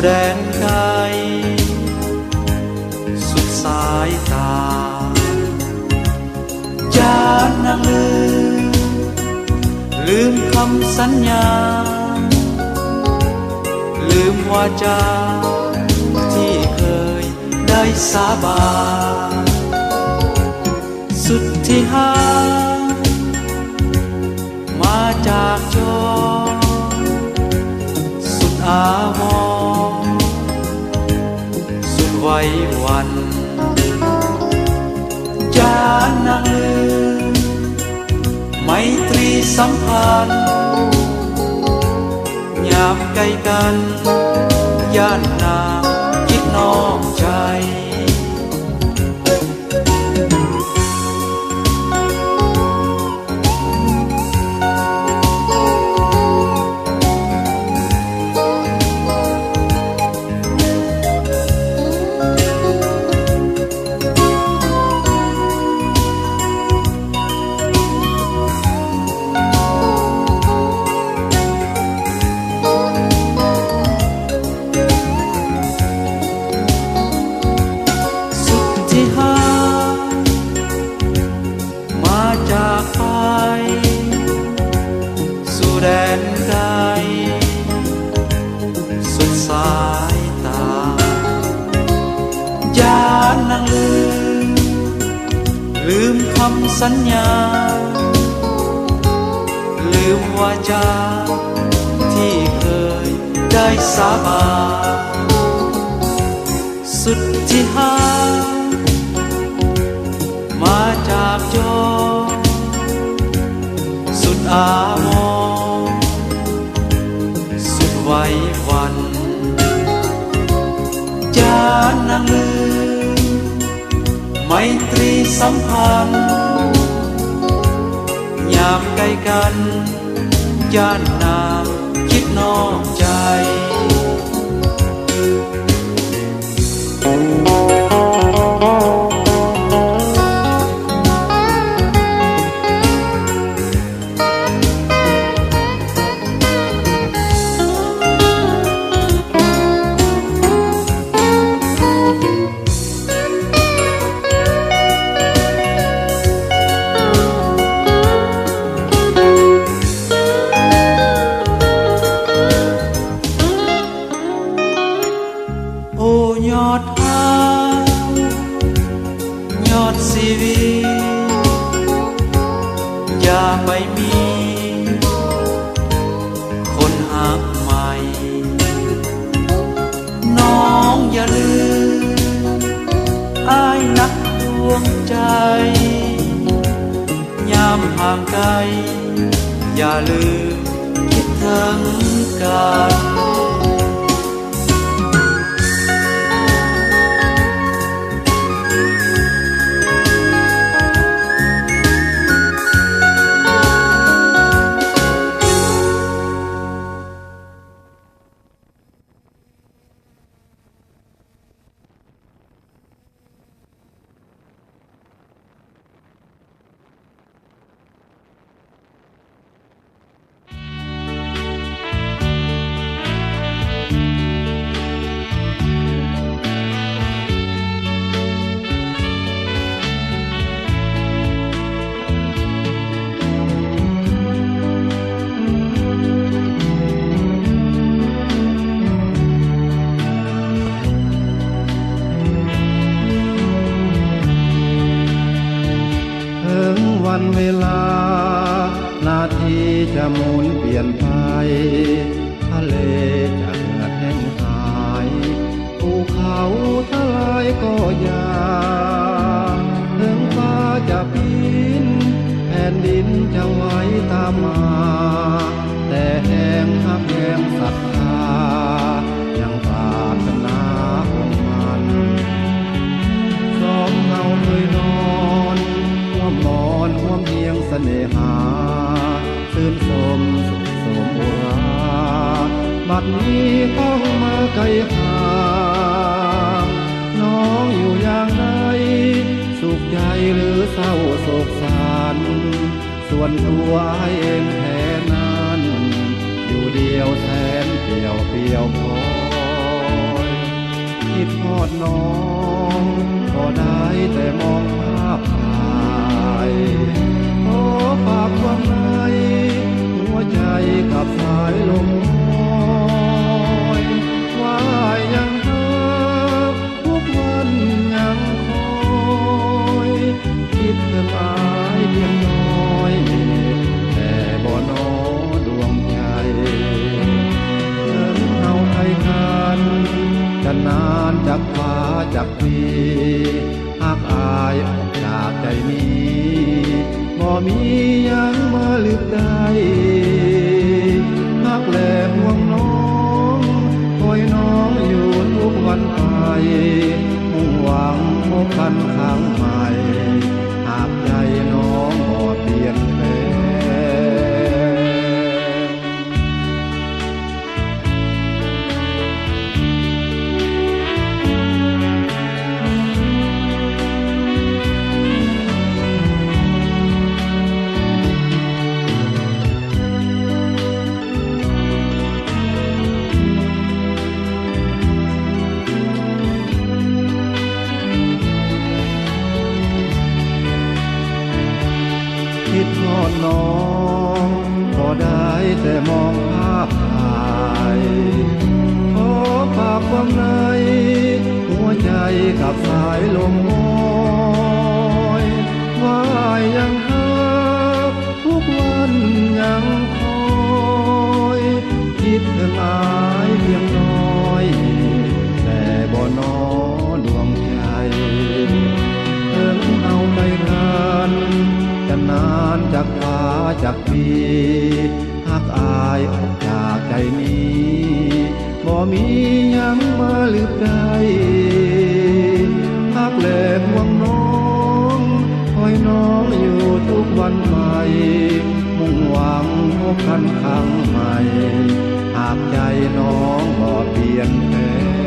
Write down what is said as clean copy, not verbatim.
แดนไกลสุดสายตาจานนางลืมคำสัญญาลืมวาจาที่เคยได้สาบานสุดที่หามาจากจอสุดอาวรณ์สุดไว้วันจานนางไมตรีสัมพันธ์ยามใกล้กันย่านนางคิดนอกใจแดนไกลสุดสายตาจานนางลืมคำสัญญาลืมวาจาที่เคยได้สาบานสุดที่หามาจากจอสุดอาวรณ์ไว้วันจานนางไมตรีสัมพันธ์ยามใกล้กันย่านนางคิดนอกใจยอดหายอดชีวิตอย่าไปมีคนหักใหม่น้องอย่าลืมอ้ายนักดวงใจยามห่างไกลอย่าลืมคิดถึงกันวันเวลานาทีจะหมุนเปลี่ยนไปทะเลจะเหือดแห้งหายภูเขาทลายก็ยาถึงฟ้าจะปีนแผ่นดินจะไหวตามมาแต่แห่งหักแห่งศรัทธายังปรารถนาของมันสองเงาเคยนอนมอนห่วมเพียงเสน่หาชื่นชมสุขสมโอราบัดนี้ต้องมาไกลห่างน้องอยู่อย่างไรสุขใจหรือเศร้าโศกสันส่วนตัวเองแค่นั้นอยู่เดียวแสนเปลี่ยวพอ คิดทอดน้องก็ได้แต่มองภาพถ่ายขอฝากความในหัวใจกับสายลมลอยว่ายังหาทุกวันยังคอยคิดถึงอายเพียงน้อยแต่บ่นอดวงใจถึงเอาใครกันจะนานจากฟ้าจากปีหากอายออกจากใจนี้บ่มียังมาลึกได้หักแหลกห่วงน้องคอยน้องอยู่ทุกวันไปมุ่งหวังพบกันครั้งใหม่หากใจน้องบ่เปลี่ยนแปลงคิดทอดน้องก็ได้แต่มองภาพถ่ายขอฝากความในหัวใจกับสายลมลอยว่ายังหาทุกวันยังคอยคิดถึงอายเพียงน้อยแต่บ่นอดวงใจถึงเอาไปกันจะนานจากฟ้าจากปีหากอายออกจากใจนี้บ่มียังมาลืมได้หากแหลกห่วงน้องคอยน้องอยู่ทุกวันใหม่มุ่งหวังพบกันครั้งใหม่หากใจน้องบ่เปลี่ยนแปลง